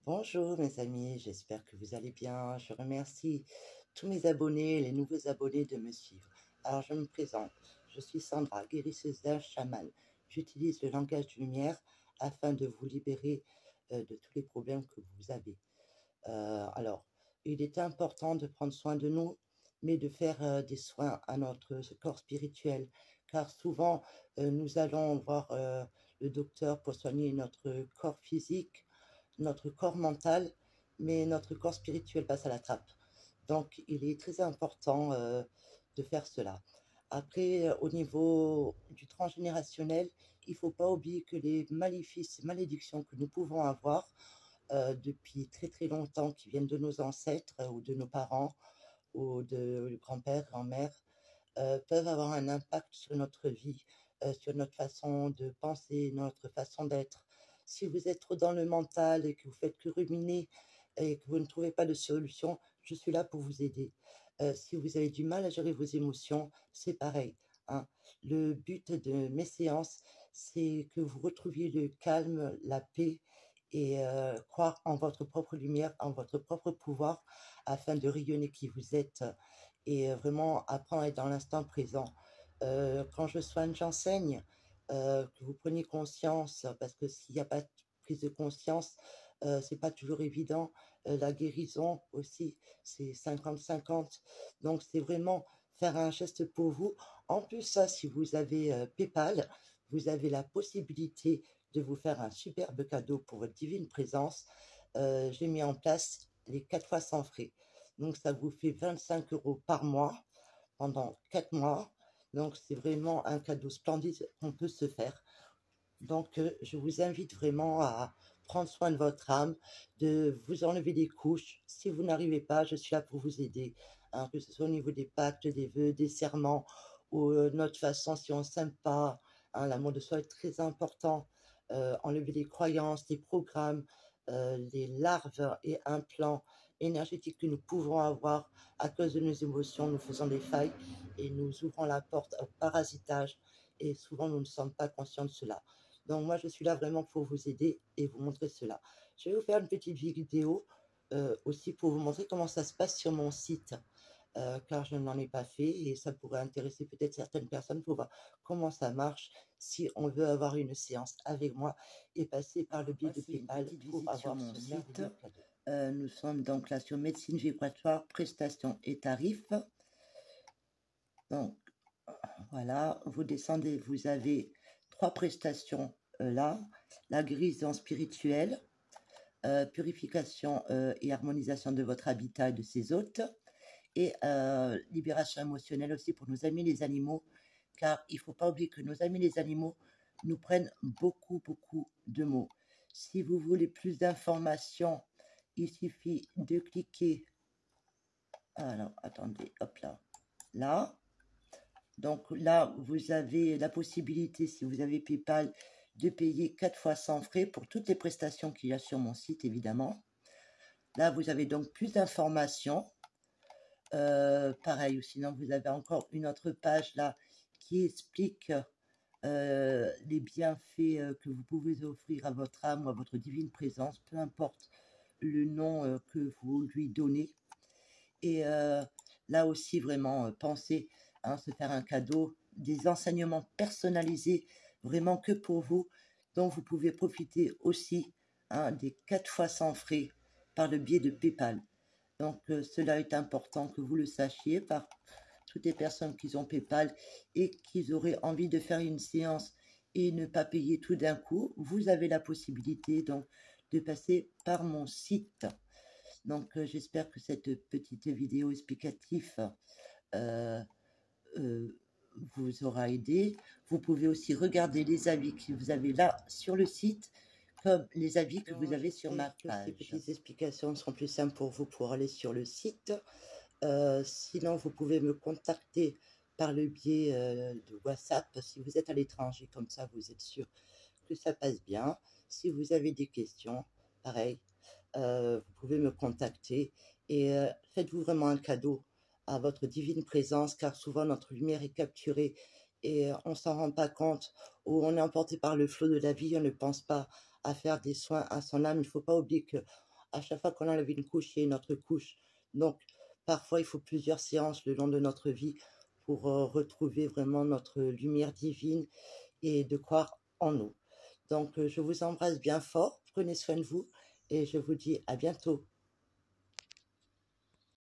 Bonjour mes amis, j'espère que vous allez bien. Je remercie tous mes abonnés et les nouveaux abonnés de me suivre. Alors je me présente, je suis Sandra, guérisseuse d'âge chaman. J'utilise le langage de lumière afin de vous libérer de tous les problèmes que vous avez. Alors, il est important de prendre soin de nous, mais de faire des soins à notre corps spirituel, car souvent nous allons voir le docteur pour soigner notre corps physique, notre corps mental, mais notre corps spirituel passe à la trappe. Donc, il est très important de faire cela. Après, au niveau du transgénérationnel, il ne faut pas oublier que les maléfices, malédictions que nous pouvons avoir depuis très très longtemps, qui viennent de nos ancêtres ou de nos parents ou de grands-pères, grand-mères, peuvent avoir un impact sur notre vie, sur notre façon de penser, notre façon d'être. Si vous êtes trop dans le mental et que vous faites que ruminer et que vous ne trouvez pas de solution, je suis là pour vous aider. Si vous avez du mal à gérer vos émotions, c'est pareil, hein. Le but de mes séances, c'est que vous retrouviez le calme, la paix et croire en votre propre lumière, en votre propre pouvoir, afin de rayonner qui vous êtes et vraiment apprendre à être dans l'instant présent. Quand je soigne, j'enseigne, que vous preniez conscience, parce que s'il n'y a pas de prise de conscience, c'est pas toujours évident. La guérison aussi, c'est 50-50. Donc c'est vraiment faire un geste pour vous. En plus, ça, si vous avez PayPal, vous avez la possibilité de vous faire un superbe cadeau pour votre divine présence. J'ai mis en place les 4 fois sans frais. Donc ça vous fait 25 € par mois pendant 4 mois. Donc c'est vraiment un cadeau splendide qu'on peut se faire. Donc je vous invite vraiment à prendre soin de votre âme, de vous enlever des couches. Si vous n'arrivez pas, je suis là pour vous aider, hein, que ce soit au niveau des pactes, des vœux, des serments, ou notre façon, si on ne s'aime pas, hein, l'amour de soi est très important. Enlever les croyances, les programmes, les larves et implants énergétiques que nous pouvons avoir à cause de nos émotions, nous faisons des failles et nous ouvrons la porte au parasitage et souvent nous ne sommes pas conscients de cela. Donc moi je suis là vraiment pour vous aider et vous montrer cela. Je vais vous faire une petite vidéo aussi pour vous montrer comment ça se passe sur mon site. Car je n'en ai pas fait et ça pourrait intéresser peut-être certaines personnes pour voir comment ça marche si on veut avoir une séance avec moi et passer par le biais de PayPal pour avoir mon site. Nous sommes donc là sur médecine vibratoire, prestations et tarifs. Donc voilà, vous descendez, vous avez 3 prestations là, la guérison spirituelle, purification et harmonisation de votre habitat et de ses hôtes, et libération émotionnelle aussi pour nos amis les animaux, car il ne faut pas oublier que nos amis les animaux nous prennent beaucoup de mots. Si vous voulez plus d'informations, il suffit de cliquer, alors attendez, hop là, donc là vous avez la possibilité, si vous avez PayPal, de payer 4 fois sans frais pour toutes les prestations qu'il y a sur mon site, évidemment. Là vous avez donc plus d'informations. Pareil, ou sinon vous avez encore une autre page là qui explique les bienfaits que vous pouvez offrir à votre âme ou à votre divine présence, peu importe le nom que vous lui donnez. Et là aussi vraiment pensez à se faire un cadeau, des enseignements personnalisés vraiment que pour vous, dont vous pouvez profiter aussi, hein, des 4 fois sans frais par le biais de PayPal. Donc cela est important que vous le sachiez par toutes les personnes qui ont PayPal et qui auraient envie de faire une séance et ne pas payer tout d'un coup. Vous avez la possibilité donc de passer par mon site. Donc j'espère que cette petite vidéo explicative vous aura aidé. Vous pouvez aussi regarder les avis que vous avez là sur le site, comme les avis que vous avez sur ma page. Ces petites explications seront plus simples pour vous pour aller sur le site. Sinon, vous pouvez me contacter par le biais de WhatsApp si vous êtes à l'étranger, comme ça vous êtes sûr que ça passe bien. Si vous avez des questions, pareil, vous pouvez me contacter et faites-vous vraiment un cadeau à votre divine présence, car souvent notre lumière est capturée et on s'en rend pas compte, ou on est emporté par le flot de la vie, on ne pense pas à faire des soins à son âme. Il ne faut pas oublier que À chaque fois qu'on enlève une couche, il y a une autre couche. Donc, parfois, il faut plusieurs séances le long de notre vie pour retrouver vraiment notre lumière divine et de croire en nous. Donc, je vous embrasse bien fort, prenez soin de vous et je vous dis à bientôt.